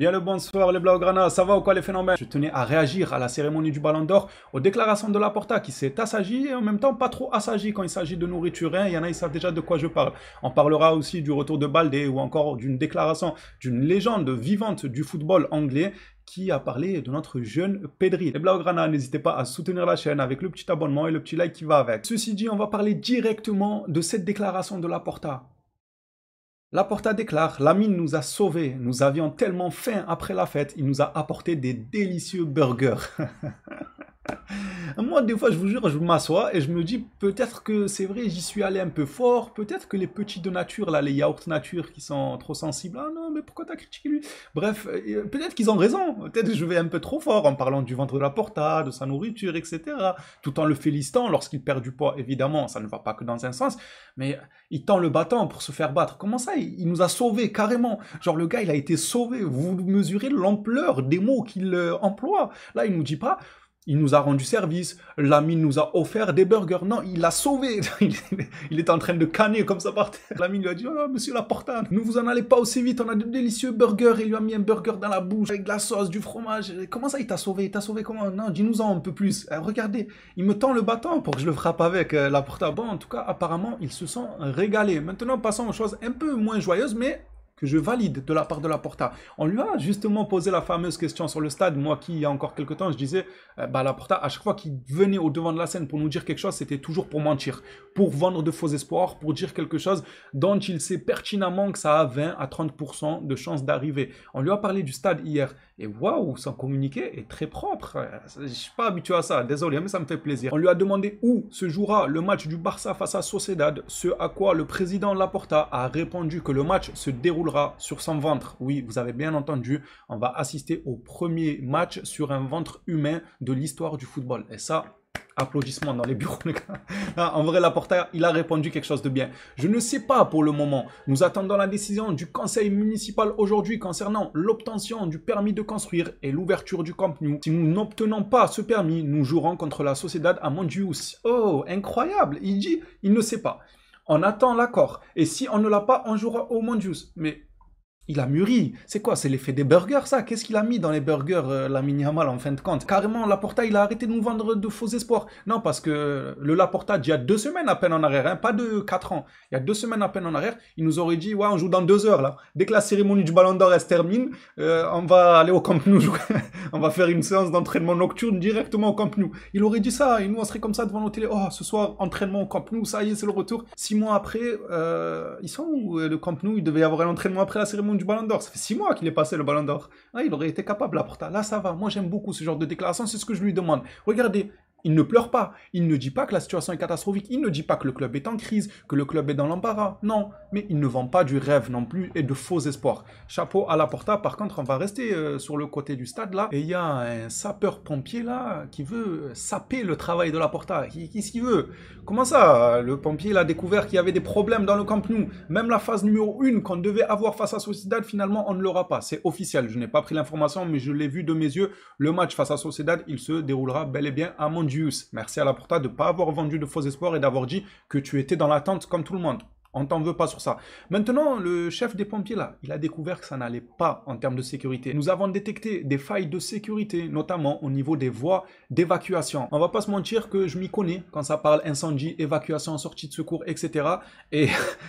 Bien le bonsoir les Blaugrana, ça va ou quoi les phénomènes? Je tenais à réagir à la cérémonie du Ballon d'Or, aux déclarations de Laporta qui s'est assagi et en même temps pas trop assagi quand il s'agit de nourriture. Il y en a, ils savent déjà de quoi je parle. On parlera aussi du retour de Baldé ou encore d'une déclaration d'une légende vivante du football anglais qui a parlé de notre jeune Pedri. Les Blaugrana, n'hésitez pas à soutenir la chaîne avec le petit abonnement et le petit like qui va avec. Ceci dit, on va parler directement de cette déclaration de Laporta. Laporta déclare: Lamine nous a sauvés, nous avions tellement faim après la fête, il nous a apporté des délicieux burgers. Moi, des fois, je vous jure, je m'assois et je me dis, peut-être que c'est vrai, j'y suis allé un peu fort, peut-être que les petits de nature, là, les yaourts nature qui sont trop sensibles, ah non, mais pourquoi t'as critiqué lui? Bref, peut-être qu'ils ont raison, peut-être que je vais un peu trop fort en parlant du ventre de Laporta, de sa nourriture, etc. Tout en le félicitant lorsqu'il perd du poids, évidemment, ça ne va pas que dans un sens, mais il tend le bâton pour se faire battre. Comment ça, il nous a sauvés, carrément? Genre, le gars, il a été sauvé, vous mesurez l'ampleur des mots qu'il emploie. Là, il nous dit pas: il nous a rendu service, Lamine nous a offert des burgers. Non, il l'a sauvé. Il est en train de canner comme ça par terre. Lamine lui a dit: oh, monsieur Laporta, ne vous en allez pas aussi vite, on a de délicieux burgers. Il lui a mis un burger dans la bouche avec de la sauce, du fromage. Comment ça, il t'a sauvé? Il t'a sauvé comment? Non, dis-nous-en un peu plus. Regardez, il me tend le bâton pour que je le frappe avec, Laporta. Bon, en tout cas, apparemment, ils se sont régalés. Maintenant, passons aux choses un peu moins joyeuses, mais que je valide de la part de Laporta. On lui a justement posé la fameuse question sur le stade. Moi qui, il y a encore quelques temps, je disais, Laporta, à chaque fois qu'il venait au devant de la scène pour nous dire quelque chose, c'était toujours pour mentir, pour vendre de faux espoirs, pour dire quelque chose dont il sait pertinemment que ça a 20 à 30% de chances d'arriver. On lui a parlé du stade hier, et waouh, son communiqué est très propre. Je ne suis pas habitué à ça, désolé, mais ça me fait plaisir. On lui a demandé où se jouera le match du Barça face à Sociedad, ce à quoi le président Laporta a répondu que le match se déroulera sur son ventre. Oui, vous avez bien entendu, on va assister au premier match sur un ventre humain de l'histoire du football. Et ça, applaudissements dans les bureaux, les gars. En vrai, Laporta, il a répondu quelque chose de bien. Je ne sais pas pour le moment. Nous attendons la décision du conseil municipal aujourd'hui concernant l'obtention du permis de construire et l'ouverture du Camp Nou. Si nous n'obtenons pas ce permis, nous jouerons contre la Sociedad à Montjuïc. Oh, incroyable. Il dit, il ne sait pas. On attend l'accord. Et si on ne l'a pas, on jouera au Montjuïc. Mais il a mûri. C'est quoi? C'est l'effet des burgers, ça? Qu'est-ce qu'il a mis dans les burgers, Lamine Yamal, en fin de compte? Carrément, Laporta, il a arrêté de nous vendre de faux espoirs. Non, parce que le Laporta, il y a 2 semaines à peine en arrière, hein, pas de 4 ans. Il y a 2 semaines à peine en arrière, il nous aurait dit: ouais, on joue dans 2 heures, là. Dès que la cérémonie du Ballon d'Or se termine, on va aller au Camp Nou jouer. On va faire une séance d'entraînement nocturne directement au Camp Nou. Il aurait dit ça, et nous, on serait comme ça devant nos télé. Oh, ce soir, entraînement au Camp Nou, ça y est, c'est le retour. 6 mois après, ils sont où, le Camp Nou? Il devait y avoir un entraînement après la cérémonie du Ballon d'Or. Ça fait 6 mois qu'il est passé le Ballon d'Or. Ah, il aurait été capable, Laporta. Là, ça va. Moi, j'aime beaucoup ce genre de déclaration. C'est ce que je lui demande. Regardez, il ne pleure pas. Il ne dit pas que la situation est catastrophique. Il ne dit pas que le club est en crise, que le club est dans l'embarras. Non, mais il ne vend pas du rêve non plus et de faux espoirs. Chapeau à Laporta. Par contre, on va rester sur le côté du stade là. Et il y a un sapeur-pompier là qui veut saper le travail de Laporta. Qu'est-ce qu'il veut? Comment ça? Le pompier il a découvert qu'il y avait des problèmes dans le Camp Nou. Même la phase numéro 1 qu'on devait avoir face à Sociedad, finalement, on ne l'aura pas. C'est officiel. Je n'ai pas pris l'information, mais je l'ai vu de mes yeux. Le match face à Sociedad, il se déroulera bel et bien à Montjuïc. Merci à Laporta de ne pas avoir vendu de faux espoirs et d'avoir dit que tu étais dans l'attente comme tout le monde. On t'en veut pas sur ça. Maintenant, le chef des pompiers, là, il a découvert que ça n'allait pas en termes de sécurité. Nous avons détecté des failles de sécurité, notamment au niveau des voies d'évacuation. On va pas se mentir que je m'y connais quand ça parle incendie, évacuation, sortie de secours, etc. Et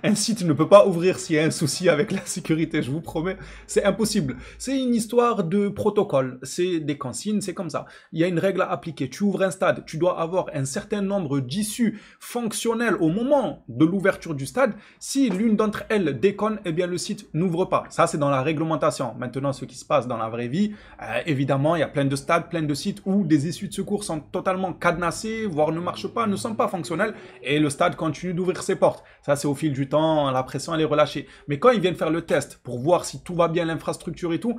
un site ne peut pas ouvrir s'il y a un souci avec la sécurité, je vous promets. C'est impossible. C'est une histoire de protocole. C'est des consignes, c'est comme ça. Il y a une règle à appliquer. Tu ouvres un stade, tu dois avoir un certain nombre d'issues fonctionnelles au moment de l'ouverture du stade. Si l'une d'entre elles déconne, eh bien le site n'ouvre pas. Ça, c'est dans la réglementation. Maintenant, ce qui se passe dans la vraie vie, évidemment, il y a plein de stades, plein de sites où des issues de secours sont totalement cadenassées, voire ne marchent pas, ne sont pas fonctionnelles, et le stade continue d'ouvrir ses portes. Ça, c'est au fil du temps, la pression, elle est relâchée. Mais quand ils viennent faire le test pour voir si tout va bien, l'infrastructure et tout,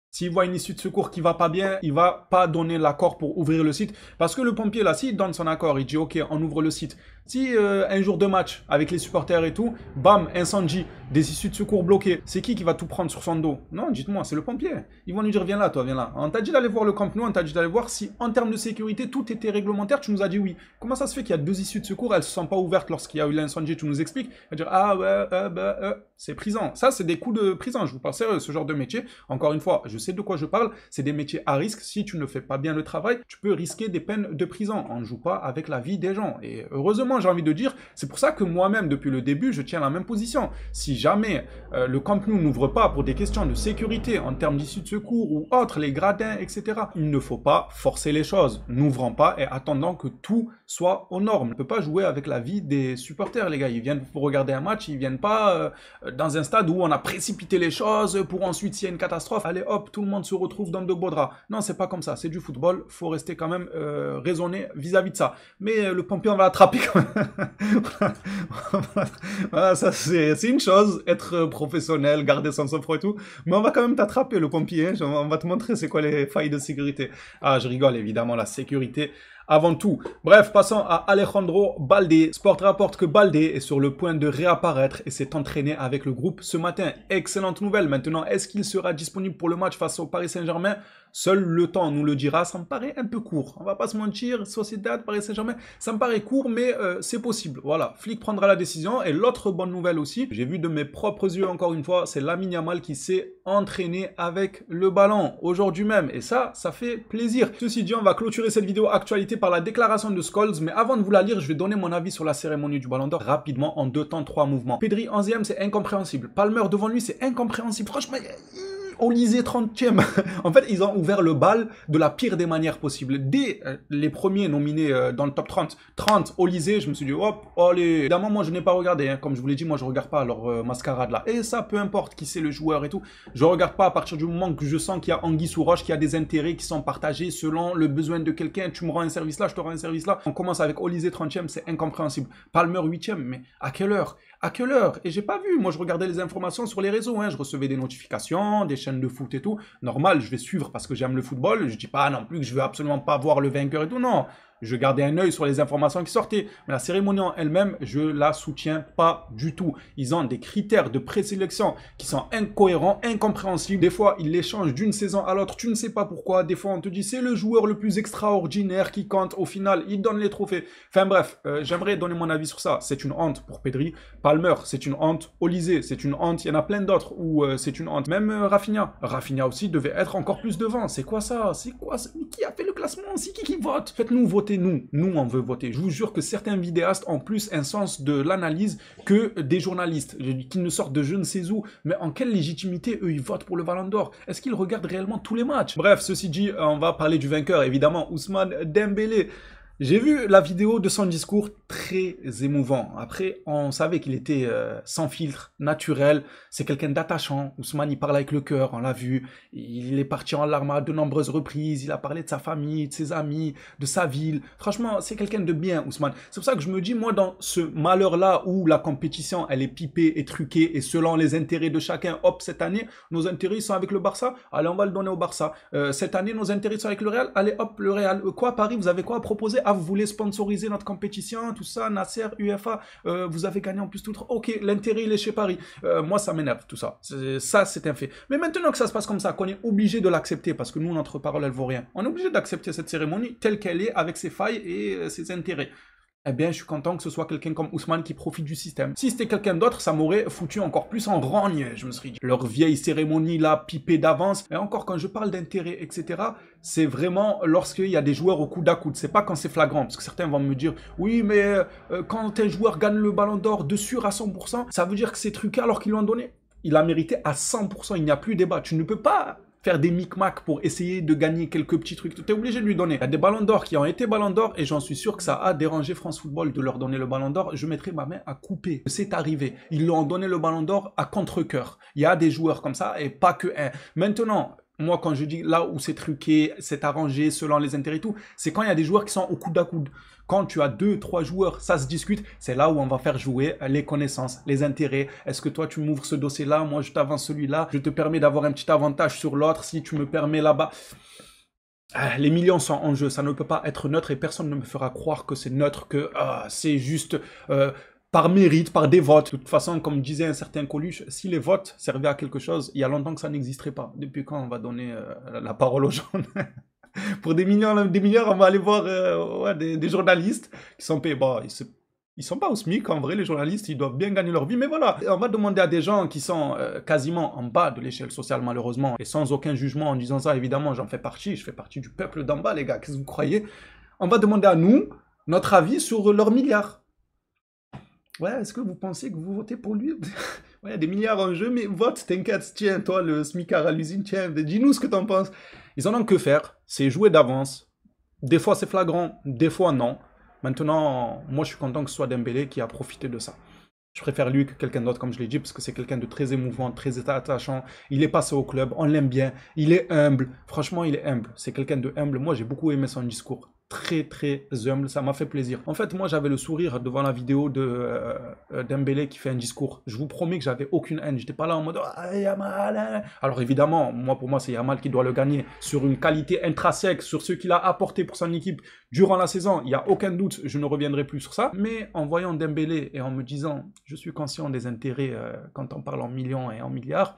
s'il voit une issue de secours qui va pas bien, il va pas donner l'accord pour ouvrir le site. Parce que le pompier, là, s'il donne son accord, il dit OK, on ouvre le site. Si un jour de match avec les supporters et tout, bam, incendie, des issues de secours bloquées, c'est qui va tout prendre sur son dos? Non, dites-moi, c'est le pompier. Ils vont lui dire, viens là, toi, viens là. On t'a dit d'aller voir le Camp Nou, on t'a dit d'aller voir si, en termes de sécurité, tout était réglementaire, tu nous as dit oui. Comment ça se fait qu'il y a 2 issues de secours, elles ne se sont pas ouvertes lorsqu'il y a eu l'incendie, tu nous expliques? Elle va dire, ah ouais, c'est prison. Ça, c'est des coups de prison, je vous parle sérieux, ce genre de métier. Encore une fois, je sais de quoi je parle, c'est des métiers à risque. Si tu ne fais pas bien le travail, tu peux risquer des peines de prison. On ne joue pas avec la vie des gens. Et heureusement, j'ai envie de dire, c'est pour ça que moi-même, depuis le début, je tiens la même position. Si jamais le Camp Nou n'ouvre pas pour des questions de sécurité en termes d'issue de secours ou autres, les gradins, etc., il ne faut pas forcer les choses. N'ouvrant pas et attendant que tout soit aux normes. On ne peut pas jouer avec la vie des supporters, les gars. Ils viennent pour regarder un match, ils viennent pas dans un stade où on a précipité les choses pour ensuite, s'il y a une catastrophe, allez hop, tout le monde se retrouve dans de beaux draps. Non, c'est pas comme ça. C'est du football. Faut rester quand même raisonné vis-à-vis de ça. Mais le pompier, on va l'attraper quand même. Voilà, ça, c'est une chose, être professionnel, garder son sang-froid et tout. Mais on va quand même t'attraper, le pompier. Hein. On va te montrer c'est quoi les failles de sécurité. Ah, je rigole, évidemment, la sécurité avant tout. Bref, passons à Alejandro Balde. Sport rapporte que Balde est sur le point de réapparaître et s'est entraîné avec le groupe ce matin. Excellente nouvelle. Maintenant, est-ce qu'il sera disponible pour le match face au Paris Saint-Germain? Seul le temps nous le dira. Ça me paraît un peu court. On va pas se mentir. Sociedad, Paris Saint-Germain, ça me paraît court, mais c'est possible. Voilà. Flick prendra la décision. Et l'autre bonne nouvelle aussi, j'ai vu de mes propres yeux encore une fois, c'est Lamine Yamal qui s'est entraîné avec le ballon aujourd'hui même. Et ça fait plaisir. Ceci dit, on va clôturer cette vidéo actualité par la déclaration de Scholes. Mais avant de vous la lire, je vais donner mon avis sur la cérémonie du Ballon d'Or rapidement en 2 temps, 3 mouvements. Pedri 11e, c'est incompréhensible. Palmer devant lui, c'est incompréhensible. Franchement, Olysée 30e. En fait, ils ont ouvert le bal de la pire des manières possibles. Dès les premiers nominés dans le top 30, Olysée, je me suis dit, hop, allez. Évidemment, moi, je n'ai pas regardé. Hein. Comme je vous l'ai dit, moi, je regarde pas leur mascarade là. Et ça, peu importe qui c'est le joueur et tout. Je regarde pas à partir du moment que je sens qu'il y a anguille sous roche, qu'il y a des intérêts qui sont partagés selon le besoin de quelqu'un. Tu me rends un service là, je te rends un service là. On commence avec Olysée 30e, c'est incompréhensible. Palmer 8e, mais à quelle heure? À quelle heure? Et j'ai pas vu. Moi, je regardais les informations sur les réseaux. Hein. Je recevais des notifications, des chaînes de foot et tout. Normal, je vais suivre parce que j'aime le football. Je dis pas non plus que je veux absolument pas voir le vainqueur et tout. Non. Je gardais un œil sur les informations qui sortaient. Mais la cérémonie en elle-même, je la soutiens pas du tout. Ils ont des critères de présélection qui sont incohérents, incompréhensibles. Des fois, ils les changent d'une saison à l'autre. Tu ne sais pas pourquoi. Des fois, on te dit c'est le joueur le plus extraordinaire qui compte. Au final, il donne les trophées. Enfin bref, j'aimerais donner mon avis sur ça. C'est une honte pour Pedri. Palmer, c'est une honte. Olysée, c'est une honte. Il y en a plein d'autres où c'est une honte. Même Rafinha. Rafinha aussi devait être encore plus devant. C'est quoi ça? C'est quoi ça? Mais qui a fait le classement? C'est qui vote? Faites-nous voter. Nous, on veut voter. Je vous jure que certains vidéastes ont plus un sens de l'analyse que des journalistes qui ne sortent de je ne sais où. Mais en quelle légitimité eux ils votent pour le Ballon d'Or? Est-ce qu'ils regardent réellement tous les matchs? Bref, ceci dit, on va parler du vainqueur, évidemment, Ousmane Dembélé. J'ai vu la vidéo de son discours, très émouvant. Après, on savait qu'il était sans filtre, naturel. C'est quelqu'un d'attachant. Ousmane, il parle avec le cœur, on l'a vu. Il est parti en larmes à de nombreuses reprises. Il a parlé de sa famille, de ses amis, de sa ville. Franchement, c'est quelqu'un de bien, Ousmane. C'est pour ça que je me dis, moi, dans ce malheur-là où la compétition, elle est pipée et truquée et selon les intérêts de chacun, hop, cette année, nos intérêts sont avec le Barça. Allez, on va le donner au Barça. Cette année, nos intérêts sont avec le Real. Allez, hop, le Real. Quoi, Paris, vous avez quoi à proposer? Ah, vous voulez sponsoriser notre compétition, tout ça, Nasser, UEFA, vous avez gagné en plus tout. Ok, l'intérêt, il est chez Paris. Moi, ça m'énerve, tout ça. Ça, c'est un fait. Mais maintenant que ça se passe comme ça, qu'on est obligé de l'accepter, parce que nous, notre parole, elle vaut rien. On est obligé d'accepter cette cérémonie telle qu'elle est, avec ses failles et ses intérêts. Eh bien, je suis content que ce soit quelqu'un comme Ousmane qui profite du système. Si c'était quelqu'un d'autre, ça m'aurait foutu encore plus en rogne, je me serais dit. Leur vieille cérémonie, là, pipée d'avance. Et encore, quand je parle d'intérêt, etc., c'est vraiment lorsqu'il y a des joueurs au coude à coude. C'est pas quand c'est flagrant, parce que certains vont me dire, oui, mais quand un joueur gagne le Ballon d'Or de sûr à 100%, ça veut dire que c'est truqué alors qu'ils l'ont donné. Il a mérité à 100%, il n'y a plus débat. Tu ne peux pas faire des micmacs pour essayer de gagner quelques petits trucs. Tu es obligé de lui donner. Il y a des ballons d'or qui ont été ballons d'or et j'en suis sûr que ça a dérangé France Football de leur donner le ballon d'or. Je mettrai ma main à couper. C'est arrivé. Ils leur ont donné le ballon d'or à contre-cœur. Il y a des joueurs comme ça et pas que un. Maintenant, moi, quand je dis là où c'est truqué, c'est arrangé selon les intérêts et tout, c'est quand il y a des joueurs qui sont au coude à coude. Quand tu as 2, 3 joueurs, ça se discute, c'est là où on va faire jouer les connaissances, les intérêts. Est-ce que toi, tu m'ouvres ce dossier-là, moi, je t'avance celui-là, je te permets d'avoir un petit avantage sur l'autre si tu me permets là-bas. Ah, les millions sont en jeu, ça ne peut pas être neutre et personne ne me fera croire que c'est neutre, que c'est juste par mérite, par des votes. De toute façon, comme disait un certain Coluche, si les votes servaient à quelque chose, il y a longtemps que ça n'existerait pas. Depuis quand on va donner la parole aux gens? Pour des millions, des milliards, on va aller voir ouais, des journalistes qui sont payés. Bon, ils sont pas au SMIC, en vrai, les journalistes, ils doivent bien gagner leur vie, mais voilà. On va demander à des gens qui sont quasiment en bas de l'échelle sociale, malheureusement, et sans aucun jugement en disant ça, évidemment, j'en fais partie, je fais partie du peuple d'en bas, les gars, qu'est-ce que vous croyez? On va demander à nous notre avis sur leurs milliards. Ouais, est-ce que vous pensez que vous votez pour lui? Ouais, il y a des milliards en jeu, mais vote, t'inquiète, tiens, toi, le smicard à l'usine, tiens, dis-nous ce que t'en penses. Ils en ont que faire, c'est jouer d'avance. Des fois, c'est flagrant, des fois, non. Maintenant, moi, je suis content que ce soit Dembélé qui a profité de ça. Je préfère lui que quelqu'un d'autre, comme je l'ai dit, parce que c'est quelqu'un de très émouvant, très attachant. Il est passé au club, on l'aime bien. Il est humble. Franchement, il est humble. C'est quelqu'un de humble. Moi, j'ai beaucoup aimé son discours. Très, très humble. Ça m'a fait plaisir. En fait, moi, j'avais le sourire devant la vidéo de Dembélé qui fait un discours. Je vous promets que j'avais aucune haine. J'étais pas là en mode ah, Yamal. Hein. Alors, évidemment, pour moi, c'est Yamal qui doit le gagner. Sur une qualité intrinsèque, sur ce qu'il a apporté pour son équipe durant la saison, il n'y a aucun doute. Je ne reviendrai plus sur ça. Mais en voyant Dembélé et en me disant je suis conscient des intérêts quand on parle en millions et en milliards,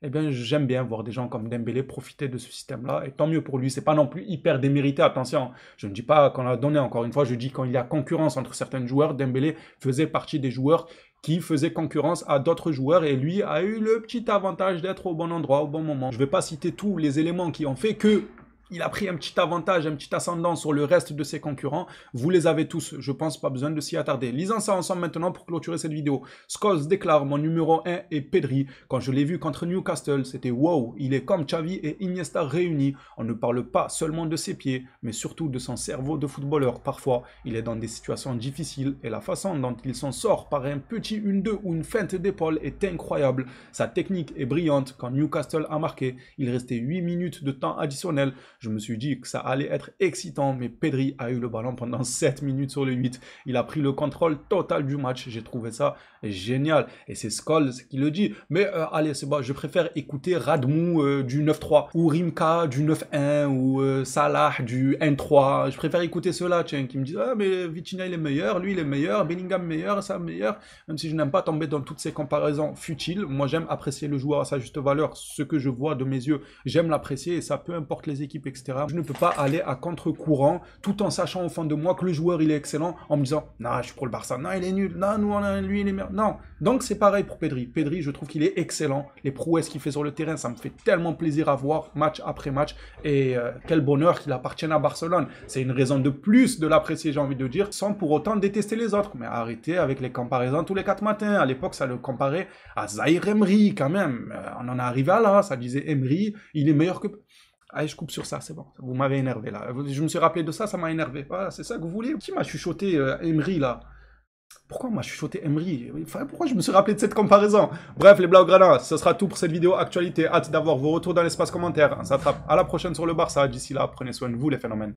eh bien, j'aime bien voir des gens comme Dembélé profiter de ce système-là, et tant mieux pour lui. C'est pas non plus hyper démérité, attention. Je ne dis pas qu'on l'a donné, encore une fois, je dis quand il y a concurrence entre certains joueurs, Dembélé faisait partie des joueurs qui faisaient concurrence à d'autres joueurs, et lui a eu le petit avantage d'être au bon endroit, au bon moment. Je ne vais pas citer tous les éléments qui ont fait que il a pris un petit avantage, un petit ascendant sur le reste de ses concurrents. Vous les avez tous, je pense, pas besoin de s'y attarder. Lisons ça ensemble maintenant pour clôturer cette vidéo. Scholes déclare mon numéro 1 est Pedri. Quand je l'ai vu contre Newcastle, c'était wow, il est comme Xavi et Iniesta réunis. On ne parle pas seulement de ses pieds, mais surtout de son cerveau de footballeur. Parfois, il est dans des situations difficiles et la façon dont il s'en sort par un petit 1-2 ou une feinte d'épaule est incroyable. Sa technique est brillante. Quand Newcastle a marqué, il restait 8 minutes de temps additionnel. Je me suis dit que ça allait être excitant, mais Pedri a eu le ballon pendant 7 minutes sur le 8. Il a pris le contrôle total du match. J'ai trouvé ça génial. Et c'est Scholes qui le dit. Mais allez, c'est bon, je préfère écouter Radmou du 9-3, ou Rimka du 9-1, ou Salah du 1-3. Je préfère écouter ceux-là, tiens, qui me disent « Ah, mais Vitinha, il est meilleur, lui, il est meilleur, Bellingham meilleur, ça meilleur. » Même si je n'aime pas tomber dans toutes ces comparaisons futiles, moi, j'aime apprécier le joueur à sa juste valeur. Ce que je vois de mes yeux, j'aime l'apprécier, et ça peu importe les équipes, etc. Je ne peux pas aller à contre-courant tout en sachant au fond de moi que le joueur il est excellent en me disant non, je suis pour le Barça, non, il est nul, non, nous, lui il est meilleur. Non, donc c'est pareil pour Pedri. Pedri, je trouve qu'il est excellent. Les prouesses qu'il fait sur le terrain, ça me fait tellement plaisir à voir match après match. Et quel bonheur qu'il appartienne à Barcelone. C'est une raison de plus de l'apprécier, j'ai envie de dire, sans pour autant détester les autres. Mais arrêtez avec les comparaisons tous les 4 matins. À l'époque, ça le comparait à Zaïre Emery quand même. On en est arrivé à là, ça disait Emery, il est meilleur que... Allez, je coupe sur ça, c'est bon. Vous m'avez énervé, là. Je me suis rappelé de ça, ça m'a énervé. Voilà, c'est ça que vous voulez? Qui m'a chuchoté Emery, là? Pourquoi on m'a chuchoté Emery? Enfin, pourquoi je me suis rappelé de cette comparaison? Bref, les Blaugrana, ce sera tout pour cette vidéo actualité. Hâte d'avoir vos retours dans l'espace commentaire. On s'attrape à la prochaine sur le Barça. D'ici là, prenez soin de vous, les phénomènes.